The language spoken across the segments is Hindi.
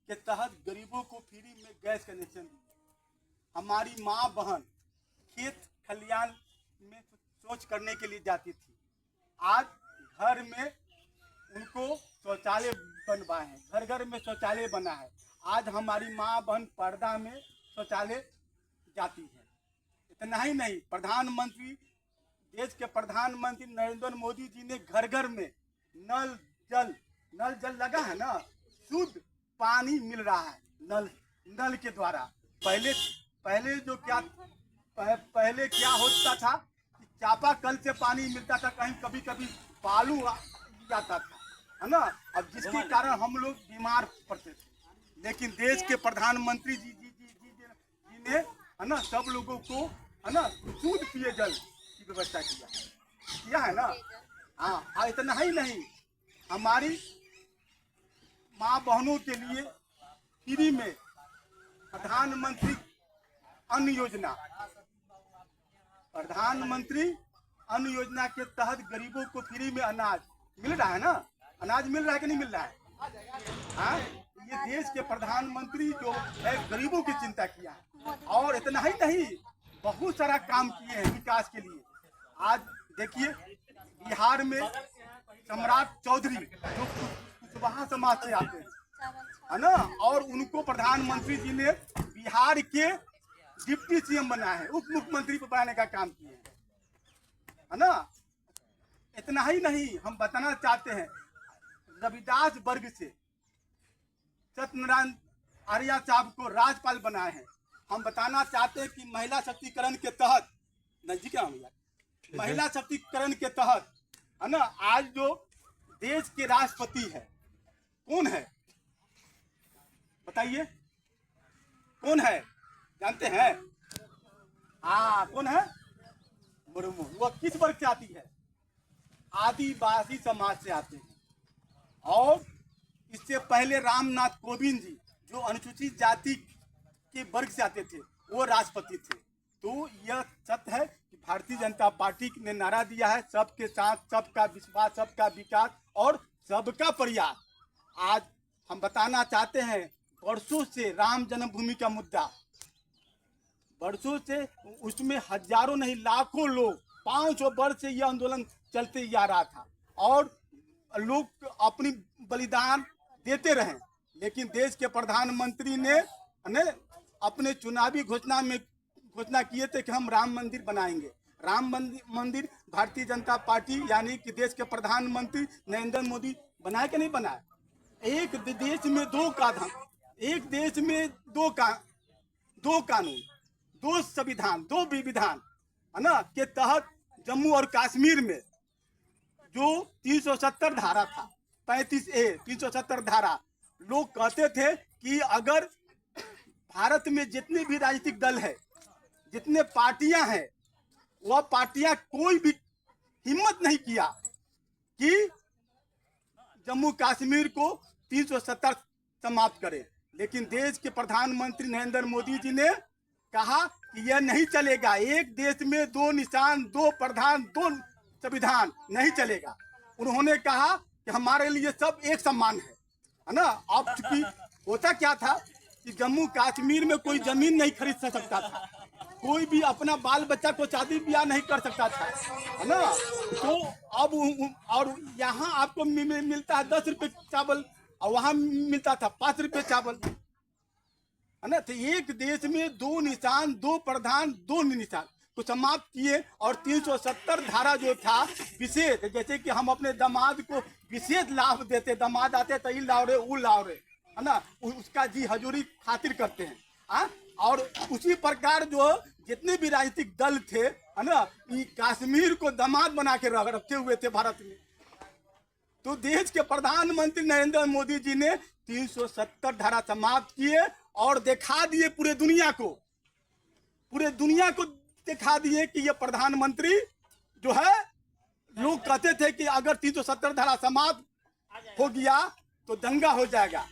के तहत गरीबों को फ्री में गैस कनेक्शन दिए। हमारी माँ बहन खेत खलियान में शौच करने के लिए जाती थी, आज घर में उनको शौचालय बनवाए हैं, घर घर में शौचालय बना है। आज हमारी माँ बहन पर्दा में शौचालय जाती है। इतना ही नहीं, प्रधानमंत्री, देश के प्रधानमंत्री नरेंद्र मोदी जी ने घर घर में नल जल लगा है ना, शुद्ध पानी मिल रहा है नल के द्वारा। पहले जो पहले क्या होता था कि चापाकल से पानी मिलता था, कहीं कभी कभी बालू जाता था, है ना, अब जिसके कारण हम लोग बीमार पड़ते थे। लेकिन देश के प्रधानमंत्री जी ने, है ना, सब लोगों को, है ना, शुद्ध पिए जल की व्यवस्था किया है ना। हाँ, इतना ही नहीं, हमारी माँ बहनों के लिए फ्री में प्रधानमंत्री अन्न योजना के तहत गरीबों को फ्री में अनाज मिल रहा है ना। अनाज मिल रहा है कि नहीं मिल रहा है? हाँ, ये देश के प्रधानमंत्री जो है गरीबों की चिंता किया है। और इतना ही नहीं, बहुत सारा काम किए हैं विकास के लिए। आज देखिए बिहार में सम्राट चौधरी जो कुशवाहा समाज से आते हैं, है ना, और उनको प्रधानमंत्री जी ने बिहार के डिप्टी सीएम बनाए हैं, उप मुख्यमंत्री को बनाने का काम किए हैं, है ना। इतना ही नहीं, हम बताना चाहते हैं रविदास वर्ग से सत्यनारायण आर्य साहब को राज्यपाल बनाए हैं। हम बताना चाहते हैं कि महिला शक्तिकरण के तहत, नजदीक महिला शक्तिकरण के तहत, है ना, आज जो देश के राष्ट्रपति है कौन है बताइए? कौन है, जानते हैं? हाँ, कौन है? मुर्मू। वह किस वर्ग से आती है? आदिवासी समाज से आते हैं। और इससे पहले रामनाथ कोविंद जी जो अनुसूचित जाति के वर्ग से आते थे, वो राष्ट्रपति थे। तो यह सत्य है कि भारतीय जनता पार्टी ने नारा दिया है, सबके साथ सबका विश्वास, सबका विकास और सबका प्रयास। आज हम बताना चाहते हैं, वर्षों से राम जन्मभूमि का मुद्दा, वर्षों से उसमें हजारों नहीं लाखों लोग, 500 वर्ष से यह आंदोलन चलते ही आ रहा था और लोग अपनी बलिदान देते रहे। लेकिन देश के प्रधानमंत्री ने अपने चुनावी घोषणा किए थे कि हम राम मंदिर बनाएंगे। राम मंदिर भारतीय जनता पार्टी यानी कि देश के प्रधानमंत्री नरेंद्र मोदी बनाए कि नहीं बनाए? एक देश में दो कानून, एक देश में दो कानून, दो संविधान, दो विधान, है ना, के तहत जम्मू और कश्मीर में जो 370 धारा था, 35A 370 धारा, लोग कहते थे कि अगर भारत में जितने भी राजनीतिक दल है, जितने पार्टियां हैं, वह पार्टियां कोई भी हिम्मत नहीं किया कि जम्मू कश्मीर को 370 समाप्त करे। लेकिन देश के प्रधानमंत्री नरेंद्र मोदी जी ने कहा कि यह नहीं चलेगा, एक देश में दो निशान, दो प्रधान, दो संविधान नहीं चलेगा। उन्होंने कहा कि हमारे लिए सब एक समान है ना। अब चूंकि होता क्या था कि जम्मू कश्मीर में कोई जमीन नहीं खरीद सकता था, कोई भी अपना बाल बच्चा को शादी ब्याह नहीं कर सकता था, है ना। तो अब और यहाँ आपको मिलता है 10 रुपए चावल और वहाँ मिलता था 5 रुपए चावल, है ना। तो एक देश में दो निशान, दो प्रधान, दो निशान को समाप्त किए और 370 धारा जो था विशेष, जैसे कि हम अपने दामाद को विशेष लाभ देते, दामाद आते तो ये लाओ रे, वो लाओ रे, है ना, उसका जी हजूरी खातिर करते हैं। और उसी प्रकार जो जितने भी राजनीतिक दल थे, है ना, कश्मीर को दामाद बना के रखे हुए थे भारत में। तो देश के प्रधानमंत्री नरेंद्र मोदी जी ने 370 धारा समाप्त किए और दिखा दिए पूरे दुनिया को दिखा दिए कि ये प्रधानमंत्री जो है, लोग कहते थे कि अगर 370 धारा समाप्त हो गया तो दंगा हो जाएगा,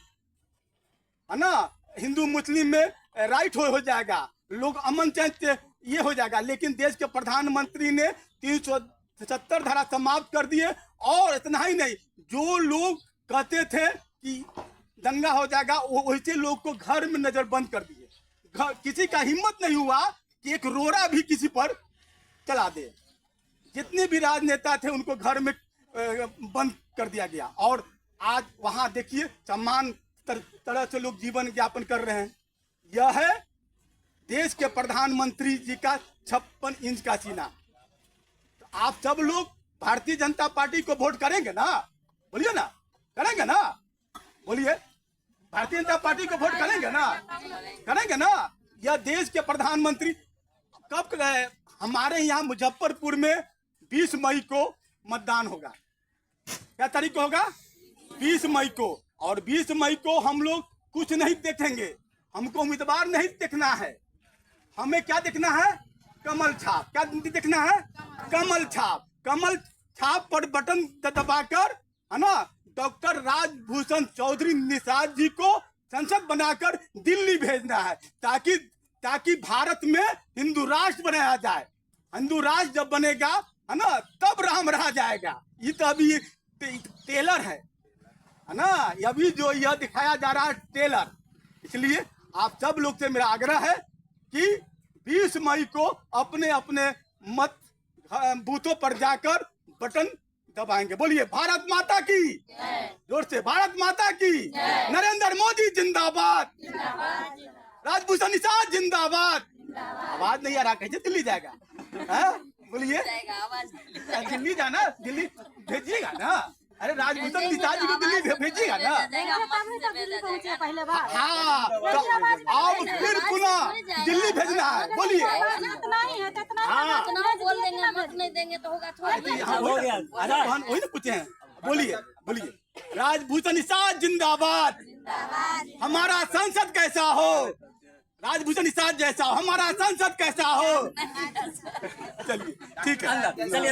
है ना, हिंदू मुस्लिम में राइट हो जाएगा, लोग अमन चैन ये हो जाएगा। लेकिन देश के प्रधानमंत्री ने 370 धारा समाप्त कर दिए। और इतना ही नहीं, जो लोग कहते थे कि दंगा हो जाएगा, वैसे लोग को घर में नजर बंद कर दिए। किसी का हिम्मत नहीं हुआ कि एक रोड़ा भी किसी पर चला दे। जितने भी राजनेता थे उनको घर में बंद कर दिया गया। और आज वहां देखिए सम्मान तरह से लोग जीवन यापन कर रहे हैं। यह है देश के प्रधानमंत्री जी का 56 इंच का सीना। तो आप सब लोग भारतीय जनता पार्टी को वोट करेंगे ना? बोलिए ना, करेंगे ना? बोलिए, भारतीय जनता पार्टी को वोट करेंगे ना? करेंगे ना? यह देश के प्रधानमंत्री कब गए? हमारे यहाँ मुजफ्फरपुर में 20 मई को मतदान होगा। क्या तारीख को होगा? 20 मई को। और 20 मई को हम लोग कुछ नहीं देखेंगे, हमको उम्मीदवार नहीं देखना है, हमें क्या देखना है? कमल छाप। क्या देखना है? कमल छाप। कमल छाप पर बटन दबाकर, है ना, डॉक्टर राजभूषण चौधरी निषाद जी को संसद बनाकर दिल्ली भेजना है, ताकि भारत में हिंदू राष्ट्र बनाया जाए। हिंदू राष्ट्र जब बनेगा, है ना, तब राम रहा जाएगा। ये तो अभी टेलर है ना, अभी जो यह दिखाया जा रहा है टेलर। इसलिए आप सब लोग से मेरा आग्रह है कि 20 मई को अपने अपने मत बूथों पर जाकर बटन दबाएंगे। बोलिए भारत माता की जोर से, भारत माता की। नरेंद्र मोदी जिंदाबाद, राजभूषण निषाद जिंदाबाद। आवाज नहीं आ रहा, कैसे दिल्ली जाएगा? बोलिए, दिल्ली जाना, दिल्ली भेजिएगा ना? अरे राजभूषण निषाद जी को दिल्ली भेजिएगा ना? हाँ, अब फिर पुनः दिल्ली भेजना है। बोलिए, हाँ, वही तो पूछे हैं। बोलिए, बोलिए, राजभूषण निषाद जिंदाबाद। हमारा संसद कैसा हो? राजभूषण निषाद जैसा हो, हमारा संसद कैसा हो? चलिए, ठीक है, चलिए।